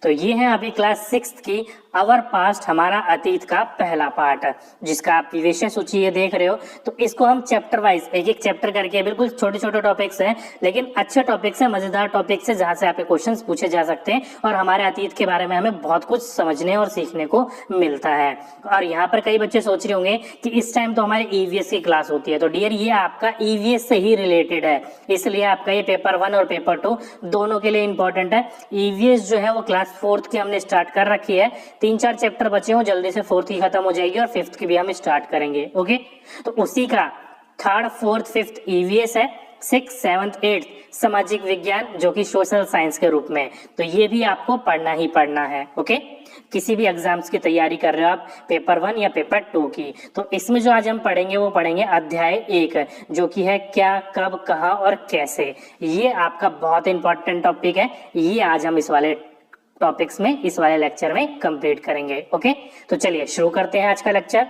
तो ये है अभी क्लास 6 की अवर पास्ट, हमारा अतीत का पहला पार्ट, जिसका आप विषय सूची ये देख रहे हो। तो इसको हम चैप्टर वाइज एक एक चैप्टर करके, बिल्कुल छोटे छोटे टॉपिक्स हैं लेकिन अच्छे टॉपिक्स हैं, मजेदार टॉपिक्स हैं, जहां से आपके क्वेश्चंस पूछे जा सकते हैं और हमारे अतीत के बारे में हमें बहुत कुछ समझने और सीखने को मिलता है। और यहाँ पर कई बच्चे सोच रहे होंगे कि इस टाइम तो हमारे ईवीएस की क्लास होती है, तो डियर ये आपका ईवीएस से ही रिलेटेड है, इसलिए आपका ये पेपर 1 और पेपर 2 दोनों के लिए इंपॉर्टेंट है। ईवीएस जो है वो क्लास 4th की हमने स्टार्ट कर रखी है, 3-4 चैप्टर बचे हो, जल्दी से 4th की खत्म हो जाएगी और 5th की भी हम स्टार्ट करेंगे। ओके, तो उसी का 3rd, 4th, 5th ईवीएस है, 6th, 7th, 8th सामाजिक विज्ञान जो कि सोशल साइंस के रूप में, तो ये भी आपको पढ़ना ही पढ़ना है। ओके, किसी भी एग्जाम्स की तैयारी कर रहे हो आप, पेपर 1 या पेपर 2 की, तो इसमें जो आज हम पढ़ेंगे वो पढ़ेंगे अध्याय 1 जो कि है क्या, कब, कहाँ और कैसे। ये आपका बहुत इंपॉर्टेंट टॉपिक है, ये आज हम इस वाले टॉपिक्स में, इस वाले लेक्चर में कंप्लीट करेंगे। ओके, तो चलिए शुरू करते हैं आज का लेक्चर।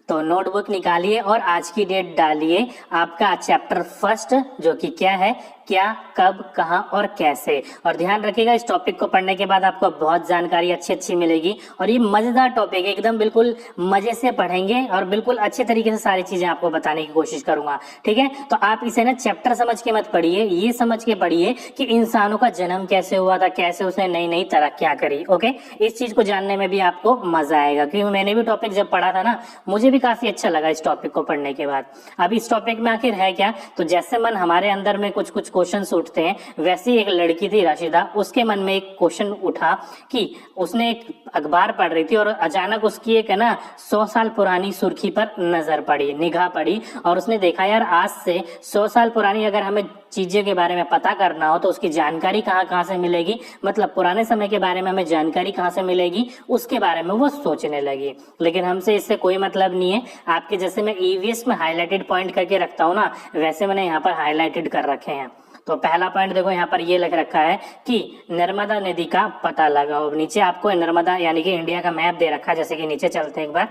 तो नोटबुक निकालिए और आज की डेट डालिए। आपका चैप्टर 1 जो कि क्या है, क्या, कब, कहाँ और कैसे। और ध्यान रखिएगा इस टॉपिक को पढ़ने के बाद आपको बहुत जानकारी अच्छी मिलेगी और ये मजेदार टॉपिक है, एकदम बिल्कुल मजे से पढ़ेंगे और बिल्कुल अच्छे तरीके से सारी चीजें आपको बताने की कोशिश करूंगा। ठीक है, तो आप इसे ना चैप्टर समझ के मत पढ़िए, ये समझ के पढ़िए कि इंसानों का जन्म कैसे हुआ था, कैसे उसने नई नई तरक्कियां करी। ओके, इस चीज को जानने में भी आपको मजा आएगा, क्योंकि मैंने भी टॉपिक जब पढ़ा था ना, मुझे भी काफी अच्छा लगा इस टॉपिक को पढ़ने के बाद। अब इस टॉपिक में आखिर है क्या, तो जैसे मन हमारे अंदर में कुछ कुछ क्वेश्चंस उठते हैं, वैसे ही एक लड़की थी राशिदा, उसके मन में एक क्वेश्चन उठा कि उसने एक अखबार पढ़ रही थी और अचानक उसकी एक है ना 100 साल पुरानी सुर्खी पर नजर पड़ी, निगाह पड़ी और उसने देखा यार आज से 100 साल पुरानी अगर हमें चीजें के बारे में पता करना हो तो उसकी जानकारी कहाँ से मिलेगी, मतलब पुराने समय के बारे में हमें जानकारी कहाँ से मिलेगी, उसके बारे में वो सोचने लगी। लेकिन हमसे इससे कोई मतलब नहीं है, आपके जैसे मैं ईवीएस में हाईलाइटेड पॉइंट करके रखता हूँ ना, वैसे मैंने यहाँ पर हाईलाइटेड कर रखे हैं। तो पहला पॉइंट देखो, यहाँ पर ये लिख रखा है कि नर्मदा नदी का पता लगाओ। नीचे आपको नर्मदा यानी कि इंडिया का मैप दे रखा है, जैसे कि नीचे चलते हैं एक बार,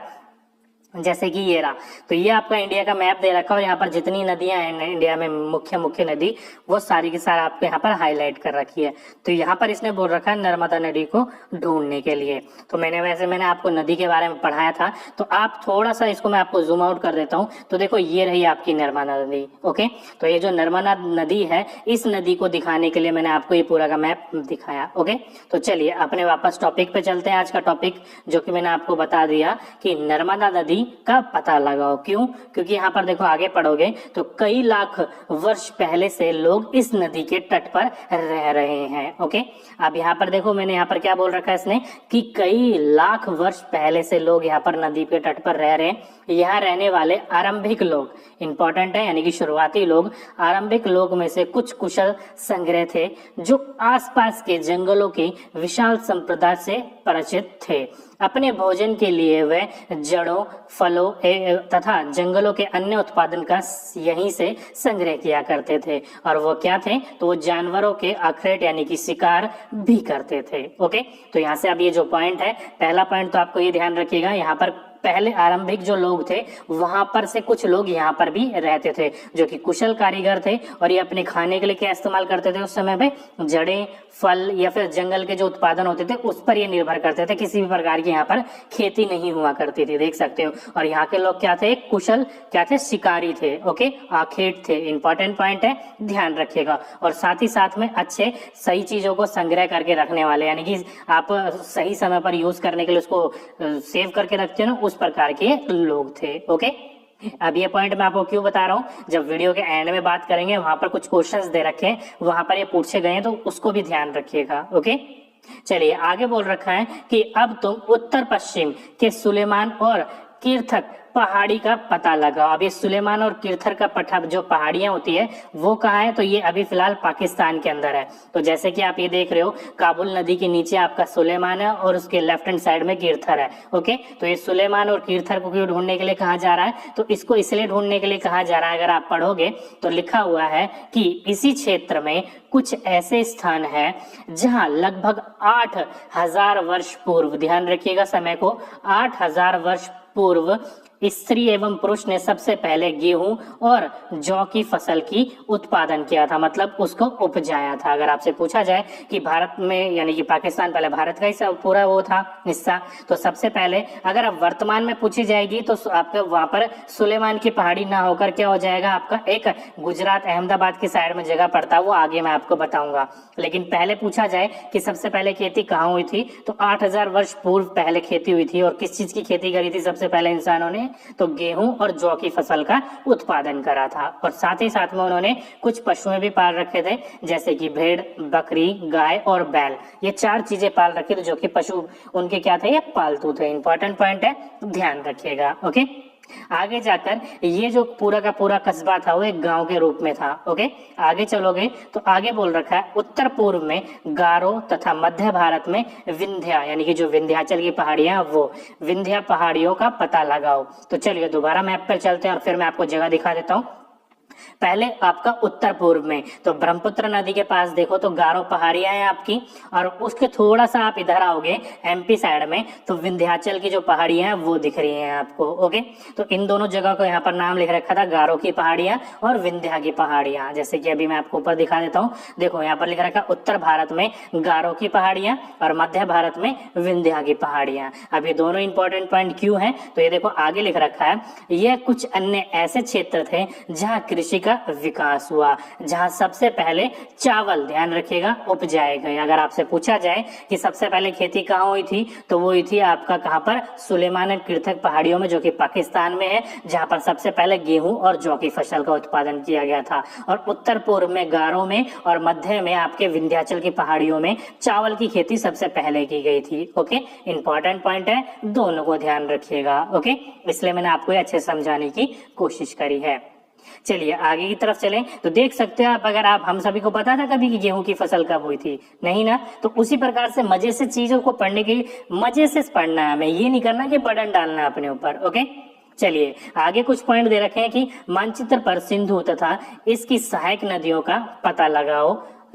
जैसे कि ये रहा, तो ये आपका इंडिया का मैप दे रखा है और यहाँ पर जितनी नदियां हैं इंडिया में, मुख्य नदी, वो सारी की सारी आपको यहाँ पर हाईलाइट कर रखी है। तो यहाँ पर इसने बोल रखा है नर्मदा नदी को ढूंढने के लिए। तो मैंने आपको नदी के बारे में पढ़ाया था, तो आप थोड़ा सा इसको मैं आपको जूम आउट कर देता हूँ। तो देखो ये रही आपकी नर्मदा नदी। ओके, तो ये जो नर्मदा नदी है, इस नदी को दिखाने के लिए मैंने आपको ये पूरा का मैप दिखाया। ओके, तो चलिए अपने वापस टॉपिक पे चलते हैं। आज का टॉपिक जो कि मैंने आपको बता दिया कि नर्मदा नदी का पता लगाओ। क्यों? क्योंकि यहाँ पर देखो आगे पढ़ोगे तो कई लाख वर्ष पहले से लोग इस नदी के तट पर रह रहे हैं। ओके, अब यहाँ पर देखो मैंने यहाँ पर क्या बोल रखा है इसने कि कई लाख वर्ष पहले से लोग यहाँ पर नदी के तट पर रह रहे हैं। यहाँ रहने वाले आरंभिक लोग इंपॉर्टेंट है, यानी कि शुरुआती लोग, आरंभिक लोग में से कुछ कुशल संग्रह थे जो आसपास के जंगलों की विशाल संपदा से परिचित थे। अपने भोजन के लिए वे जड़ों, फलों तथा जंगलों के अन्य उत्पादन का यहीं से संग्रह किया करते थे। और वो क्या थे, तो वो जानवरों के अखरेट यानी कि शिकार भी करते थे। ओके, तो यहाँ से अब ये जो पॉइंट है, पहला पॉइंट तो आपको ये ध्यान रखिएगा, यहाँ पर पहले आरंभिक जो लोग थे वहां पर से कुछ लोग यहाँ पर भी रहते थे जो कि कुशल कारीगर थे और ये अपने खाने के लिए क्या इस्तेमाल करते थे उस समय पे, जड़ें, फल या फिर जंगल के जो उत्पादन होते थे उस पर ये निर्भर करते थे। किसी भी प्रकार की यहाँ पर खेती नहीं हुआ करती थी, देख सकते हो। और यहाँ के लोग क्या थे, कुशल क्या थे, शिकारी थे। ओके, आखेट थे। इंपॉर्टेंट पॉइंट है, ध्यान रखिएगा। और साथ ही साथ में अच्छे सही चीजों को संग्रह करके रखने वाले, यानी कि आप सही समय पर यूज करने के लिए उसको सेव करके रखते हो ना, उस प्रकार के लोग थे। ओके, अब ये पॉइंट मैं आपको क्यों बता रहा हूँ, जब वीडियो के एंड में बात करेंगे वहां पर कुछ क्वेश्चंस दे रखे हैं, वहां पर ये पूछे गए हैं, तो उसको भी ध्यान रखिएगा। ओके, चलिए आगे बोल रखा है कि अब तुम उत्तर पश्चिम के सुलेमान और किरथक पहाड़ी का पता लगाओ। अब ये सुलेमान और किरथर का पठा जो पहाड़ियां होती है वो कहाँ है, तो ये अभी फिलहाल पाकिस्तान के अंदर है। तो जैसे कि आप ये देख रहे हो, काबुल नदी के नीचे आपका सुलेमान है और उसके लेफ्ट हैंड साइड में किरथर है। ओके, तो ये सुलेमान और किरथर को क्यों ढूंढने के लिए कहा जा रहा है, तो इसको इसलिए ढूंढने के लिए कहा जा रहा है, अगर आप पढ़ोगे तो लिखा हुआ है कि इसी क्षेत्र में कुछ ऐसे स्थान है जहां लगभग 8000 वर्ष पूर्व, ध्यान रखिएगा समय को, 8000 वर्ष पूर्व स्त्री एवं पुरुष ने सबसे पहले गेहूं और जौ की फसल की उत्पादन किया था, मतलब उसको उपजाया था। अगर आपसे पूछा जाए कि भारत में यानी कि पाकिस्तान पहले भारत का हिस्सा पूरा वो था हिस्सा, तो सबसे पहले अगर आप वर्तमान में पूछी जाएगी तो आपका वहां पर सुलेमान की पहाड़ी ना होकर क्या हो जाएगा, आपका एक गुजरात अहमदाबाद की साइड में जगह पड़ता है, वो आगे मैं आपको बताऊंगा। लेकिन पहले पूछा जाए कि सबसे पहले खेती कहाँ हुई थी, तो 8000 वर्ष पूर्व पहले खेती हुई थी। और किस चीज की खेती करी थी सबसे पहले इंसानों ने, तो गेहूं और जौ की फसल का उत्पादन करा था। और साथ ही साथ में उन्होंने कुछ पशुएं भी पाल रखे थे, जैसे कि भेड़, बकरी, गाय और बैल, ये 4 चीजें पाल रखी थी, जो कि पशु उनके क्या थे, ये पालतू थे। इंपॉर्टेंट पॉइंट है, ध्यान रखिएगा। ओके, आगे जाकर ये जो पूरा का पूरा कस्बा था वो एक गांव के रूप में था। ओके, आगे चलोगे तो आगे बोल रखा है उत्तर पूर्व में गारो तथा मध्य भारत में विंध्या, यानी कि जो विंध्याचल की पहाड़ियां, वो विंध्या पहाड़ियों का पता लगाओ। तो चलिए दोबारा मैप पर चलते हैं और फिर मैं आपको जगह दिखा देता हूँ। पहले आपका उत्तर पूर्व में तो ब्रह्मपुत्र नदी के पास देखो तो गारो पहाड़ियां हैं आपकी, और उसके थोड़ा सा आप इधर आओगे एमपी साइड में तो विंध्याचल की जो पहाड़ियां हैं वो दिख रही हैं आपको। ओके, तो इन दोनों जगह को यहाँ पर नाम लिख रखा था, गारो की पहाड़ियां और विंध्या की पहाड़ियां। जैसे कि अभी मैं आपको ऊपर दिखा देता हूँ, देखो यहाँ पर लिख रखा उत्तर भारत में गारो की पहाड़ियां और मध्य भारत में विंध्या की पहाड़ियां। अब ये दोनों इंपॉर्टेंट पॉइंट क्यों है, तो ये देखो आगे लिख रखा है, ये कुछ अन्य ऐसे क्षेत्र थे जहाँ कृषि का विकास हुआ, जहां सबसे पहले चावल, ध्यान रखिएगा, उपजाए गए। अगर आपसे पूछा जाए कि सबसे पहले खेती कहाँ हुई थी, तो वो हुई थी आपका कहाँ पर, सुलेमान कृथक पहाड़ियों में, जो कि पाकिस्तान में है, जहां पर सबसे पहले गेहूं और जौ की फसल का उत्पादन किया गया था। और उत्तर पूर्व में गारो में और मध्य में आपके विंध्याचल की पहाड़ियों में चावल की खेती सबसे पहले की गई थी। ओके, इंपॉर्टेंट पॉइंट है, दोनों को ध्यान रखिएगा। ओके, इसलिए मैंने आपको अच्छे समझाने की कोशिश करी है। चलिए आगे की तरफ चलें तो देख सकते हैं आप, अगर आप, हम सभी को पता था कभी कि गेहूं की फसल कब हुई थी, नहीं ना, तो उसी प्रकार से मजे से चीजों को पढ़ने के लिए मजे से पढ़ना है, हमें ये नहीं करना कि बर्डन डालना है अपने ऊपर। ओके, चलिए आगे कुछ पॉइंट दे रखे हैं कि मानचित्र पर सिंधु तथा इसकी सहायक नदियों का पता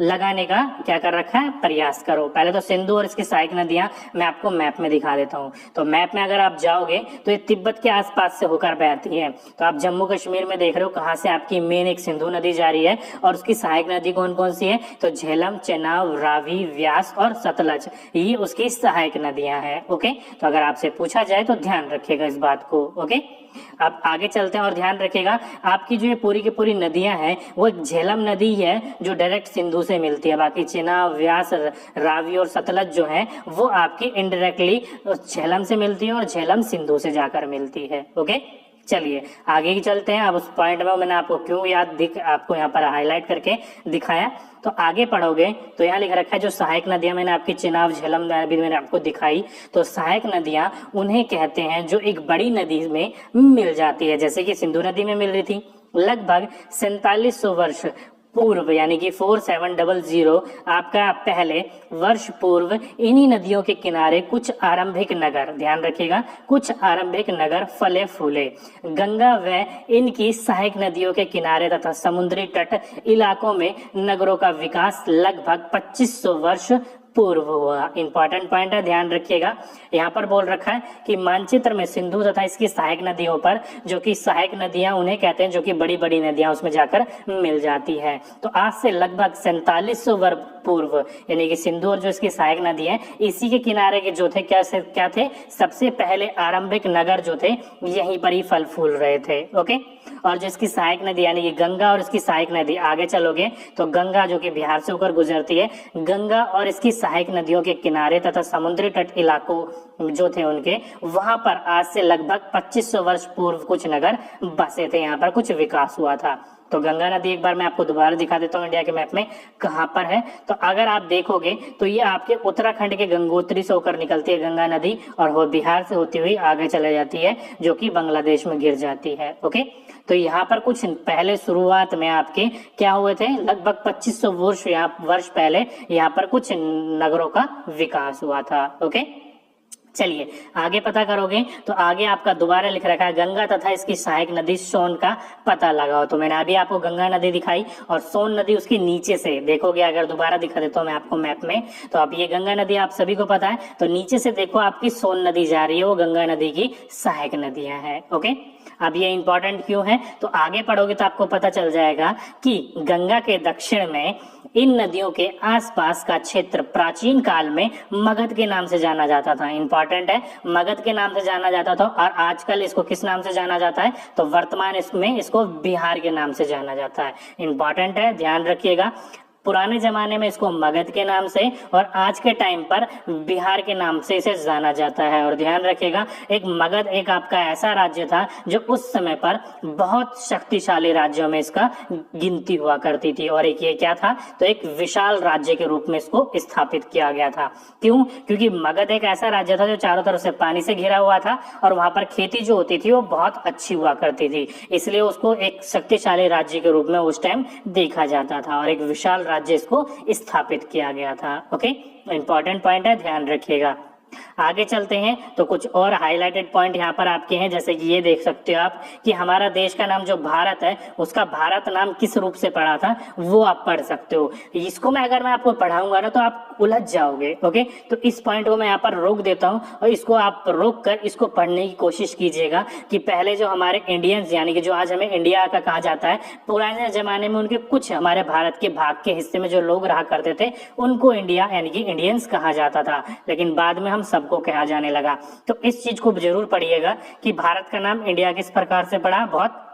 लगाने का क्या कर रखा है, प्रयास करो। पहले तो सिंधु और इसकी सहायक नदियां मैं आपको मैप में दिखा देता हूं। तो मैप में अगर आप जाओगे तो ये तिब्बत के आसपास से होकर बहती है। तो आप जम्मू कश्मीर में देख रहे हो कहां से आपकी मेन एक सिंधु नदी जा रही है, और उसकी सहायक नदी कौन कौन सी है, तो झेलम, चेनाब, रावी, व्यास और सतलज, ये उसकी सहायक नदियां हैं। ओके, तो अगर आपसे पूछा जाए तो ध्यान रखिएगा इस बात को। ओके, अब आगे चलते हैं और ध्यान रखिएगा, आपकी जो ये पूरी की पूरी नदियां हैं वो एक झेलम नदी है जो डायरेक्ट सिंधु से मिलती है, बाकी चेनाब, व्यास, रावी और सतलज जो है वो आपकी इनडायरेक्टली झेलम से मिलती है और झेलम सिंधु से जाकर मिलती है। ओके, चलिए आगे ही चलते हैं। अब उस पॉइंट में मैंने आपको क्यों आपको यहाँ पर हाईलाइट करके दिखाया, तो आगे पढ़ोगे तो यहाँ लिख रखा है जो सहायक नदियां मैंने आपकी चेनाब, झेलम भी मैंने आपको दिखाई, तो सहायक नदियां उन्हें कहते हैं जो एक बड़ी नदी में मिल जाती है, जैसे कि सिंधु नदी में मिल रही थी। लगभग 4700 वर्ष पूर्व, यानी कि 4700 आपका पहले वर्ष पूर्व इन्हीं नदियों के किनारे कुछ आरंभिक नगर, ध्यान रखिएगा, कुछ आरंभिक नगर फले फूले। गंगा व इनकी सहायक नदियों के किनारे तथा समुद्री तट इलाकों में नगरों का विकास लगभग 2500 वर्ष पूर्व हुआ। इंपॉर्टेंट पॉइंट है, ध्यान रखिएगा। यहाँ पर बोल रखा है कि मानचित्र में सिंधु तथा इसकी सहायक नदियों पर, जो कि सहायक नदियां उन्हें कहते हैं जो कि बड़ी बड़ी नदियां उसमें जाकर मिल जाती है। तो आज से लगभग 4700 वर्ष पूर्व, यानी कि सिंधु और जो इसकी सहायक नदी है इसी के किनारे के जो थे क्या थे, सबसे पहले आरंभिक नगर जो थे यहीं पर ही फल फूल रहे थे। ओके, और जो इसकी सहायक नदी यानी कि गंगा और इसकी सहायक नदी, आगे चलोगे तो गंगा जो कि बिहार से होकर गुजरती है, गंगा और इसकी सहायक नदियों के किनारे तथा समुद्री तट इलाकों जो थे उनके, वहां पर आज से लगभग 2500 वर्ष पूर्व कुछ नगर बसे थे, यहाँ पर कुछ विकास हुआ था। तो गंगा नदी एक बार मैं आपको दोबारा दिखा देता हूँ इंडिया के मैप में कहाँ पर है। तो अगर आप देखोगे तो ये आपके उत्तराखंड के गंगोत्री से होकर निकलती है गंगा नदी, और वो बिहार से होती हुई आगे चले जाती है जो कि बांग्लादेश में गिर जाती है। ओके, तो यहाँ पर कुछ पहले शुरुआत में आपके क्या हुए थे, लगभग 2500 वर्ष पहले यहाँ पर कुछ नगरों का विकास हुआ था। ओके, चलिए आगे पता करोगे तो आगे आपका दोबारा लिख रखा है गंगा तथा इसकी सहायक नदी सोन का पता लगाओ। तो मैंने अभी आपको गंगा नदी दिखाई और सोन नदी उसके नीचे से देखोगे, अगर दोबारा दिखा देता हूँ मैं आपको मैप में, तो अब ये गंगा नदी आप सभी को पता है, तो नीचे से देखो आपकी सोन नदी जा रही है, वो गंगा नदी की सहायक नदियां हैं। ओके, अब ये इंपॉर्टेंट क्यों है, तो आगे पढ़ोगे तो आपको पता चल जाएगा कि गंगा के दक्षिण में इन नदियों के आसपास का क्षेत्र प्राचीन काल में मगध के नाम से जाना जाता था। इंपॉर्टेंट है, मगध के नाम से जाना जाता था, और आजकल इसको किस नाम से जाना जाता है, तो वर्तमान इसमें इसको बिहार के नाम से जाना जाता है। इंपॉर्टेंट है, ध्यान रखिएगा। पुराने जमाने में इसको मगध के नाम से और आज के टाइम पर बिहार के नाम से इसे जाना जाता है। और ध्यान रखिएगा, एक मगध एक आपका ऐसा राज्य था जो उस समय पर बहुत शक्तिशाली राज्यों में इसका गिनती हुआ करती थी, और एक ये क्या था, तो एक विशाल राज्य के रूप में इसको स्थापित किया गया था। क्यों, क्योंकि मगध एक ऐसा राज्य था जो चारों तरफ से पानी से घिरा हुआ था, और वहां पर खेती जो होती थी वो बहुत अच्छी हुआ करती थी, इसलिए उसको एक शक्तिशाली राज्य के रूप में उस टाइम देखा जाता था, और एक विशाल राज्य इसको स्थापित किया गया था। ओके, इंपॉर्टेंट पॉइंट है, ध्यान रखिएगा। आगे चलते हैं तो कुछ और हाईलाइटेड पॉइंट यहाँ पर आपके हैं, जैसे कि ये देख सकते हो आप कि हमारा देश का नाम जो भारत है उसका भारत नाम किस रूप से पढ़ा था वो आप पढ़ सकते हो। इसको मैं अगर मैं आपको पढ़ाऊंगा ना तो आप उलझ जाओगे। ओके, तो इस पॉइंट को मैं यहाँ पर रोक देता हूँ और इसको आप रोक कर इसको पढ़ने की कोशिश कीजिएगा कि पहले जो हमारे इंडियंस यानी कि जो आज हमें इंडिया का कहा जाता है, पुराने जमाने में उनके कुछ हमारे भारत के भाग के हिस्से में जो लोग रहा करते थे उनको इंडिया यानी कि इंडियंस कहा जाता था, लेकिन बाद में हम सबको कहा जाने लगा। तो इस चीज को जरूर पढ़िएगा कि भारत का नाम इंडिया किस प्रकार से पड़ा। बहुत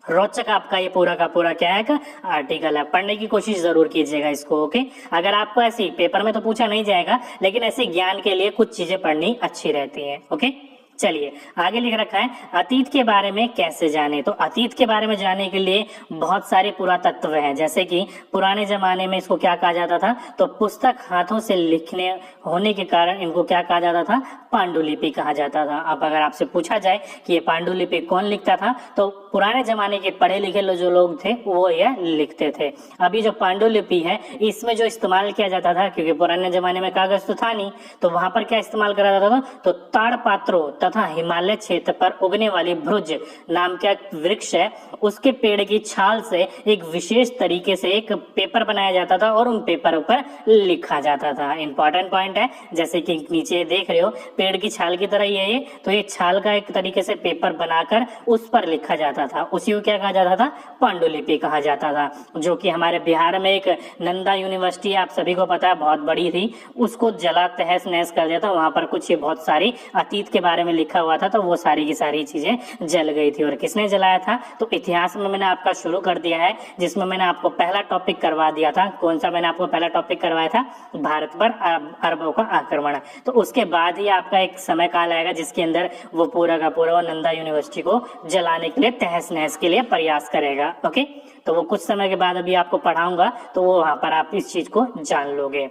रोचक आपका ये पूरा का पूरा क्या है का आर्टिकल है, पढ़ने की कोशिश जरूर कीजिएगा इसको। ओके, अगर आपको ऐसे पेपर में तो पूछा नहीं जाएगा, लेकिन ऐसे ज्ञान के लिए कुछ चीजें पढ़नी अच्छी रहती है। ओके, चलिए आगे लिख रखा है अतीत के बारे में कैसे जाने। तो अतीत के बारे में जानने के लिए बहुत सारे पुरातत्व हैं, जैसे कि पुराने जमाने में इसको क्या कहा जाता था, तो पुस्तक हाथों से लिखने होने के कारण इनको क्या कहा जाता था, पांडुलिपि कहा जाता था। अब अगर आपसे पूछा जाए कि ये पांडुलिपि कौन लिखता था, तो पुराने जमाने के पढ़े लिखे जो लोग थे वो यह लिखते थे। अभी जो पांडुलिपि है इसमें जो इस्तेमाल किया जाता था, क्योंकि पुराने जमाने में कागज तो था नहीं, तो वहां पर क्या इस्तेमाल करा जाता था, तो ताड़पत्रों तथा हिमालय क्षेत्र पर उगने वाली भ्रुज नाम का वृक्ष है उसके पेड़ की छाल से एक विशेष तरीके से एक पेपर बनाया जाता था और उन पेपरों पर लिखा जाता था। इंपॉर्टेंट पॉइंट है, जैसे कि नीचे देख रहे हो पेड़ की छाल की तरह ये तो ये छाल का एक तरीके से पेपर बनाकर उस पर लिखा जाता था, उसी को क्या कहा जाता था, पांडुलिपि कहा जाता था। जो कि हमारे बिहार में एक नंदा यूनिवर्सिटी आप सभी को पता है बहुत बड़ी थी, उसको जला तहस नहस कर दिया था। वहां पर कुछ ये बहुत सारी अतीत के बारे में लिखा हुआ था, तो वो सारी की सारी चीजें जल गई थी। और किसने जलाया था, तो इतिहास में मैंने आपका शुरू कर दिया है, जिसमें मैंने आपको पहला टॉपिक करवा दिया था। कौन सा मैंने आपको पहला टॉपिक करवाया था, भारत पर अरबों का आक्रमण। तो उसके बाद ही आपका एक समय काल आएगा जिसके अंदर वो पूरा का पूरा नंदा यूनिवर्सिटी को जलाने के लिए तहस नहस के लिए प्रयास करेगा। ओके, तो वो कुछ समय के बाद अभी आपको पढ़ाऊंगा, तो वो वहां पर आप इस चीज को जान लोगे।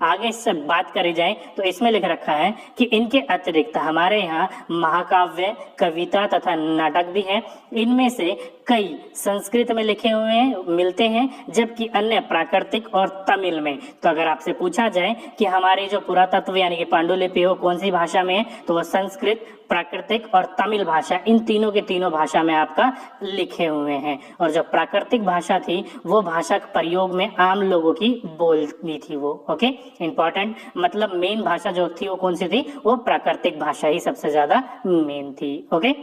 आगे इससे बात करी जाए तो इसमें लिख रखा है कि इनके अतिरिक्त हमारे यहाँ महाकाव्य, कविता तथा नाटक भी हैं। इनमें से कई संस्कृत में लिखे हुए मिलते हैं, जबकि अन्य प्राकृतिक और तमिल में। तो अगर आपसे पूछा जाए कि हमारी जो पुरातत्व यानी कि पांडुलिपि हो कौन सी भाषा में है, तो वह संस्कृत, प्राकृतिक और तमिल भाषा, इन तीनों के तीनों भाषा में आपका लिखे हुए हैं। और जो प्राकृतिक भाषा थी वो भाषा के प्रयोग में आम लोगों की बोलनी थी वो। ओके, इंपॉर्टेंट, मतलब मेन भाषा जो थी वो कौन सी थी, वो प्राकृतिक भाषा ही सबसे ज्यादा मेन थी। ओके,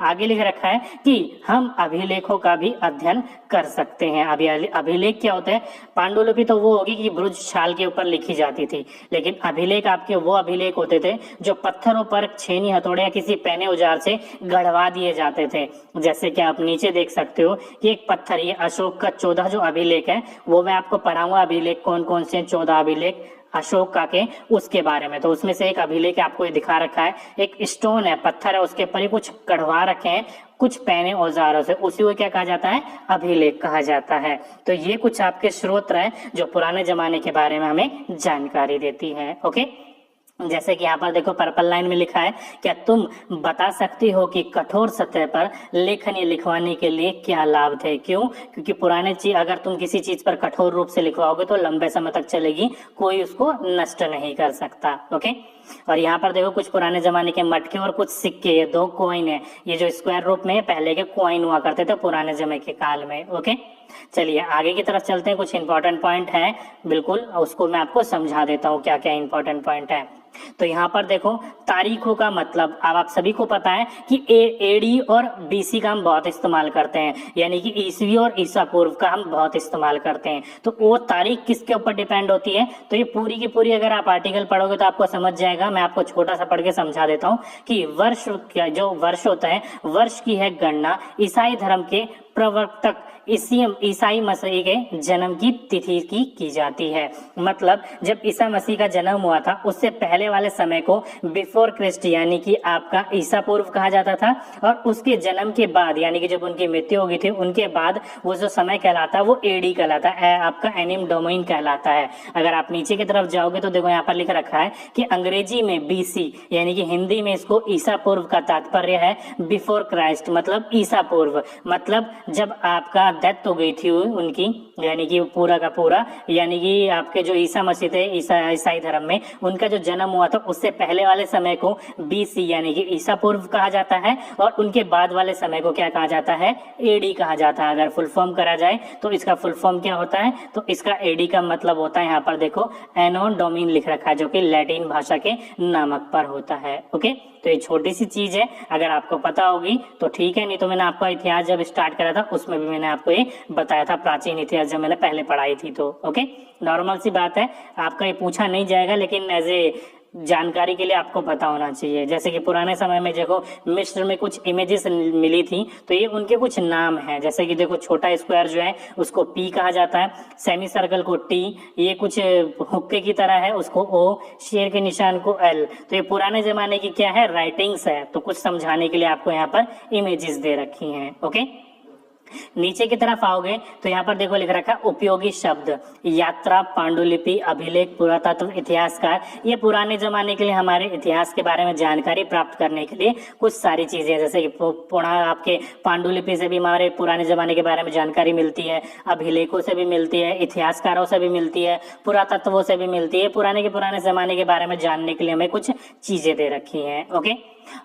आगे लिख रखा है कि हम अभिलेखों का भी अध्ययन कर सकते हैं। अभिलेख क्या होता है, पांडुलिपि तो वो होगी कि ब्रुज छाल के ऊपर लिखी जाती थी, लेकिन अभिलेख आपके वो अभिलेख होते थे जो पत्थरों पर छेनी, हथौड़े या किसी पैने औजार से गढ़वा दिए जाते थे। जैसे कि आप नीचे देख सकते हो कि एक पत्थर, ये अशोक का 14 जो अभिलेख है वो मैं आपको पढ़ाऊंगा। अभिलेख कौन कौन से 14 अभिलेख अशोक का के उसके बारे में, तो उसमें से एक अभिलेख आपको ये दिखा रखा है, एक स्टोन है, पत्थर है, उसके ऊपर कुछ कढ़वा रखे हैं कुछ पैने औजारों से, उसी को क्या कहा जाता है, अभिलेख कहा जाता है। तो ये कुछ आपके स्रोत हैं जो पुराने जमाने के बारे में हमें जानकारी देती है। ओके, जैसे कि यहाँ पर देखो पर्पल लाइन में लिखा है, क्या तुम बता सकती हो कि कठोर सतह पर लेखन या लिखवाने के लिए क्या लाभ थे। क्यों, क्योंकि पुराने चीज अगर तुम किसी चीज पर कठोर रूप से लिखवाओगे तो लंबे समय तक चलेगी, कोई उसको नष्ट नहीं कर सकता। ओके, और यहाँ पर देखो कुछ पुराने जमाने के मटके और कुछ सिक्के, ये 2 कॉइन है, ये जो स्क्वायर रूप में पहले के कॉइन हुआ करते थे पुराने जमाने के काल में। ओके, चलिए आगे की तरफ चलते हैं। कुछ इंपॉर्टेंट पॉइंट है, बिल्कुल उसको मैं आपको समझा देता हूँ क्या क्या इंपॉर्टेंट पॉइंट है। तो यहाँ पर देखो तारीखों का मतलब, अब आप सभी को पता है कि एडी और बीसी का हम बहुत इस्तेमाल करते हैं, यानी कि ईसवी और ईसा पूर्व का हम बहुत इस्तेमाल करते हैं। तो वो तारीख किसके ऊपर डिपेंड होती है, तो ये पूरी की पूरी अगर आप आर्टिकल पढ़ोगे तो आपको समझ जाएगा। मैं आपको छोटा सा पढ़ के समझा देता हूँ कि वर्ष, जो वर्ष होता है, वर्ष की है गणना ईसाई धर्म के प्रवर्तक ईसाई मसीह के जन्म की तिथि की जाती है। मतलब जब ईसा मसीह का जन्म हुआ था उससे पहले वाले समय को बिफोर क्रिस्ट यानी कि आपका ईसा पूर्व कहा जाता था, और उसके जन्म के बाद यानी कि जब उनकी मृत्यु हो गई थी उनके बाद वो जो समय कहलाता है वो एडी कहलाता है, आपका एनिम डोमेन कहलाता है। अगर आप नीचे की तरफ जाओगे तो देखो यहाँ पर लिख रखा है कि अंग्रेजी में बीसी यानी कि हिंदी में इसको ईसा पूर्व का तात्पर्य है बिफोर क्राइस्ट, मतलब ईसा पूर्व, मतलब जब आपका डेथ हो गई थी उनकी, यानी कि पूरा का पूरा, यानी कि आपके जो ईसा मसीह थे ईसाई धर्म में उनका जो जन्म हुआ था उससे पहले वाले समय को बीसी यानी कि ईसा पूर्व कहा जाता है, और उनके बाद वाले समय को क्या कहा जाता है, एडी कहा जाता है। अगर फुल फॉर्म करा जाए तो इसका फुल फॉर्म क्या होता है, तो इसका एडी का मतलब होता है, यहाँ पर देखो एनो डोमिन लिख रखा है जो कि लैटिन भाषा के नामक पर होता है। ओके, तो ये छोटी सी चीज है, अगर आपको पता होगी तो ठीक है, नहीं तो मैंने आपका इतिहास जब स्टार्ट करा था उसमें भी मैंने आपको ये बताया था, प्राचीन इतिहास जब मैंने पहले पढ़ाई थी। तो ओके, नॉर्मल सी बात है, आपका ये पूछा नहीं जाएगा लेकिन एज ए जानकारी के लिए आपको पता होना चाहिए। जैसे कि पुराने समय में देखो मिस्र में कुछ इमेजेस मिली थी तो ये उनके कुछ नाम हैं, जैसे कि देखो छोटा स्क्वायर जो है उसको पी कहा जाता है, सेमी सर्कल को टी, ये कुछ हुक्के की तरह है उसको ओ, शेर के निशान को एल। तो ये पुराने जमाने की क्या है, राइटिंग्स है, तो कुछ समझाने के लिए आपको यहाँ पर इमेजेस दे रखी हैं। ओके, नीचे की तरफ आओगे तो यहाँ पर देखो लिख रखा है उपयोगी शब्द, यात्रा, पांडुलिपि, अभिलेख, पुरातत्व, इतिहासकार। ये पुराने जमाने के लिए हमारे इतिहास के बारे में जानकारी प्राप्त करने के लिए कुछ सारी चीजें, जैसे कि आपके पांडुलिपि से भी हमारे पुराने जमाने के बारे में जानकारी मिलती है, अभिलेखों से भी मिलती है, इतिहासकारों से भी मिलती है, पुरातत्वों से भी मिलती है। पुराने जमाने के बारे में जानने के लिए हमें कुछ चीजें दे रखी है। ओके,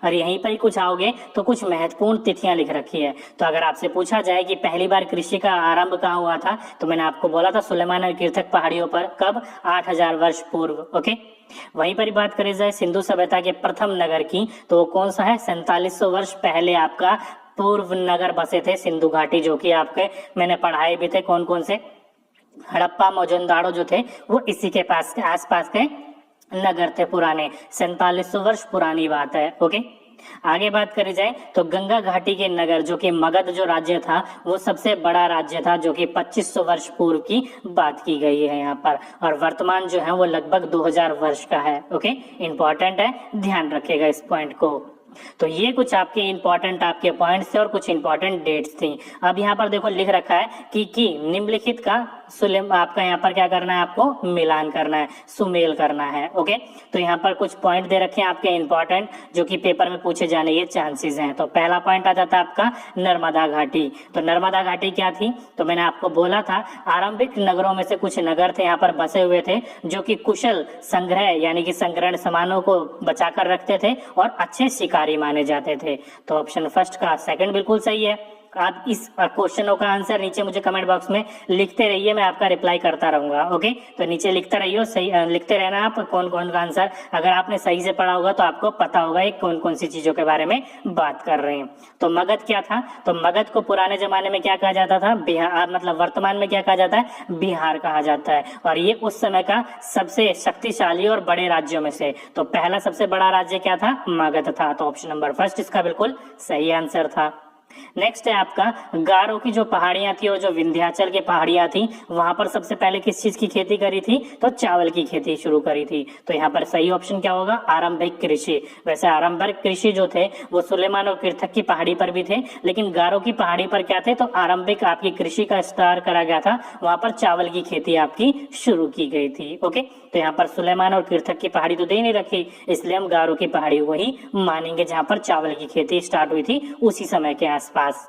और यहीं पर ही कुछ आओगे तो कुछ महत्वपूर्ण तिथियां लिख रखी है। तो अगर आपसे पूछा जाए कि पहली बार कृषि का आरंभ कहाँ हुआ था, तो मैंने आपको बोला था सुलेमान और कीर्थक पहाड़ियों पर, कब, 8000 वर्ष पूर्व। ओके, वहीं पर ही बात करी जाए सिंधु सभ्यता के प्रथम नगर की, तो वो कौन सा है, 4700 वर्ष पहले आपका पूर्व नगर बसे थे सिंधु घाटी, जो कि आपके मैंने पढ़ाए भी थे कौन कौन से, हड़प्पा मोहनजोदड़ो जो थे वो इसी के पास के आसपास के नगर थे पुराने, 4700 वर्ष पुरानी बात है। ओके, आगे बात करी जाए तो गंगा घाटी के नगर जो कि मगध जो राज्य था वो सबसे बड़ा राज्य था, जो कि 2500 वर्ष पूर्व की बात की गई है यहाँ पर, और वर्तमान जो है वो लगभग 2000 वर्ष का है। ओके, इंपॉर्टेंट है, ध्यान रखिएगा इस पॉइंट को। तो ये कुछ आपके इंपॉर्टेंट आपके पॉइंट्स थे और कुछ इंपॉर्टेंट डेट्स थी। अब यहाँ पर देखो लिख रखा है कि निम्नलिखित का आपका यहाँ पर क्या करना है, आपको मिलान करना है, सुमेल करना है। ओके, तो यहाँ पर कुछ पॉइंट दे रखे हैं आपके इंपॉर्टेंट जो कि पेपर में पूछे जाने के चांसेस हैं। तो पहला पॉइंट आ जाता है आपका नर्मदा घाटी। तो नर्मदा घाटी क्या थी, तो मैंने आपको बोला था आरंभिक नगरों में से कुछ नगर थे यहाँ पर बसे हुए थे जो कि कुशल संग्रह यानी कि संग्रहण सामानों को बचाकर रखते थे और अच्छे शिकारी माने जाते थे। तो ऑप्शन फर्स्ट का सेकंड बिल्कुल सही है। आप इस क्वेश्चनों का आंसर नीचे मुझे कमेंट बॉक्स में लिखते रहिए, मैं आपका रिप्लाई करता रहूंगा। ओके, तो नीचे लिखते रहिए, सही लिखते रहना आप कौन कौन का आंसर, अगर आपने सही से पढ़ा होगा तो आपको पता होगा ये कौन कौन सी चीजों के बारे में बात कर रहे हैं। तो मगध क्या था, तो मगध को पुराने जमाने में क्या कहा जाता था, बिहार, मतलब वर्तमान में क्या कहा जाता है, बिहार कहा जाता है, और ये उस समय का सबसे शक्तिशाली और बड़े राज्यों में से, तो पहला सबसे बड़ा राज्य क्या था, मगध था। तो ऑप्शन नंबर फर्स्ट इसका बिल्कुल सही आंसर था। नेक्स्ट है आपका गारो की जो पहाड़ियां थी और जो विंध्याचल की पहाड़ियां थी वहां पर सबसे पहले किस चीज की खेती करी थी, तो चावल की खेती शुरू करी थी। तो यहाँ पर सही ऑप्शन क्या होगा, आरंभिक कृषि। वैसे आरंभिक कृषि जो थे वो सुलेमान और कीर्थक की पहाड़ी पर भी थे, लेकिन गारो की पहाड़ी पर क्या थे, तो आरंभिक आपकी कृषि का स्टार्ट करा गया था, वहां पर चावल की खेती आपकी शुरू की गई थी। ओके, तो यहाँ पर सुलेमान और कीर्थक की पहाड़ी तो दे नहीं रखी, इसलिए हम गारो की पहाड़ी को ही मानेंगे जहां पर चावल की खेती स्टार्ट हुई थी उसी समय के आसपास।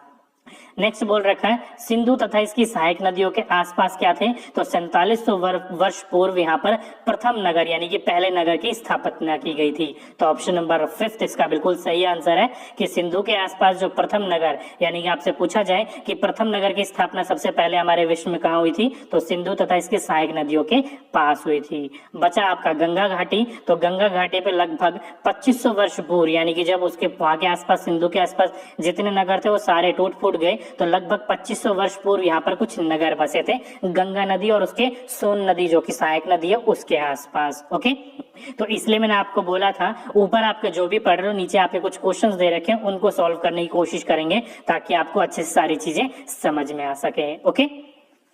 नेक्स्ट बोल रखा है सिंधु तथा इसकी सहायक नदियों के आसपास क्या थे, तो 4700 वर्ष पूर्व यहाँ पर प्रथम नगर यानी कि पहले नगर की स्थापना की गई थी। तो ऑप्शन नंबर 5 इसका बिल्कुल सही आंसर है कि सिंधु के आसपास जो प्रथम नगर यानी कि आपसे पूछा जाए कि प्रथम नगर की स्थापना सबसे पहले हमारे विश्व में कहाँ हुई थी, तो सिंधु तथा इसके सहायक नदियों के पास हुई थी। बचा आपका गंगा घाटी, तो गंगा घाटी पे लगभग 2500 वर्ष पूर्व यानी कि जब उसके वहां के आसपास सिंधु के आसपास जितने नगर थे वो सारे टूट फूट गए, तो लगभग 2500 वर्ष पूर्व यहाँ पर कुछ नगर बसे थे गंगा नदी और उसके सोन नदी जो कि सहायक नदी है उसके आसपास। ओके, तो इसलिए मैंने आपको बोला था ऊपर आपके जो भी पढ़ रहे हो नीचे आपके कुछ क्वेश्चंस दे रखे हैं उनको सॉल्व करने की कोशिश करेंगे ताकि आपको अच्छे से सारी चीजें समझ में आ सके। ओके,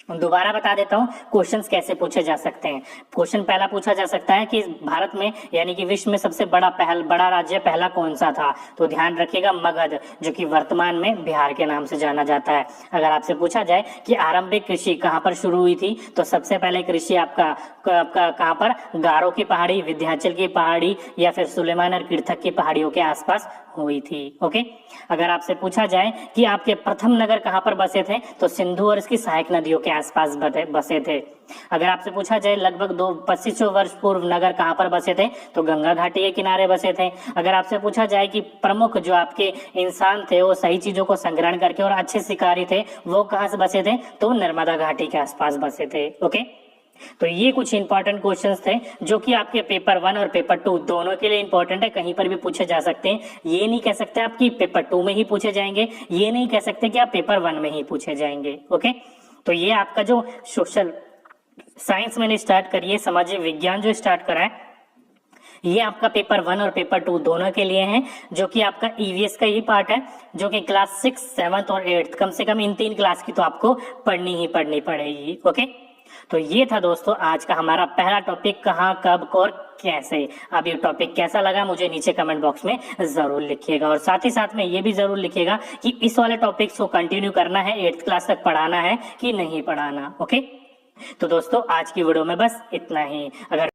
दोबारा बता देता हूँ क्वेश्चंस कैसे पूछे जा सकते हैं। क्वेश्चन पहला पूछा जा सकता है कि भारत में यानी कि विश्व में सबसे बड़ा राज्य पहला कौन सा था, तो ध्यान रखिएगा मगध, जो कि वर्तमान में बिहार के नाम से जाना जाता है। अगर आपसे पूछा जाए कि आरंभिक कृषि कहाँ पर शुरू हुई थी, तो सबसे पहले कृषि आपका कहाँ पर, गारो की पहाड़ी, विंध्याचल की पहाड़ी या फिर सुलेमान और किर्थक की पहाड़ियों के आसपास हुई थी। ओके, अगर आपसे पूछा जाए कि आपके प्रथम नगर कहाँ पर बसे थे, तो सिंधु और इसकी सहायक नदियों के आसपास बसे थे। अगर आपसे पूछा जाए लगभग 2500 वर्ष पूर्व नगर कहाँ पर बसे थे, तो गंगा घाटी के किनारे बसे थे। अगर आपसे पूछा जाए कि प्रमुख जो आपके इंसान थे वो सही चीजों को संग्रहण करके और अच्छे शिकारी थे वो कहाँ से बसे थे, तो नर्मदा घाटी के आसपास बसे थे। ओके, तो ये कुछ इंपॉर्टेंट क्वेश्चंस थे जो कि आपके पेपर 1 और पेपर 2 दोनों के लिए इंपॉर्टेंट है, कहीं पर भी पूछे जा सकते हैं। ये नहीं कह सकते आप कि पेपर 2 में ही पूछे जाएंगे, ये नहीं कह सकते कि आप पेपर 1 में ही पूछे जाएंगे। ओके, तो ये आपका जो सोशल साइंस मैंने स्टार्ट करी है, सामाजिक विज्ञान जो स्टार्ट करा है, ये आपका पेपर 1 और पेपर 2 दोनों के लिए है, जो कि आपका ईवीएस का ही पार्ट है, जो कि क्लास 6, 7 और 8 कम से कम इन 3 क्लास की तो आपको पढ़नी ही पढ़नी पड़ेगी। ओके, तो ये था दोस्तों आज का हमारा पहला टॉपिक, कहाँ कब और कैसे। अब ये टॉपिक कैसा लगा मुझे नीचे कमेंट बॉक्स में जरूर लिखिएगा और साथ ही साथ में ये भी जरूर लिखिएगा कि इस वाले टॉपिक्स को कंटिन्यू करना है, 8th क्लास तक पढ़ाना है कि नहीं पढ़ाना। ओके, तो दोस्तों आज की वीडियो में बस इतना ही। अगर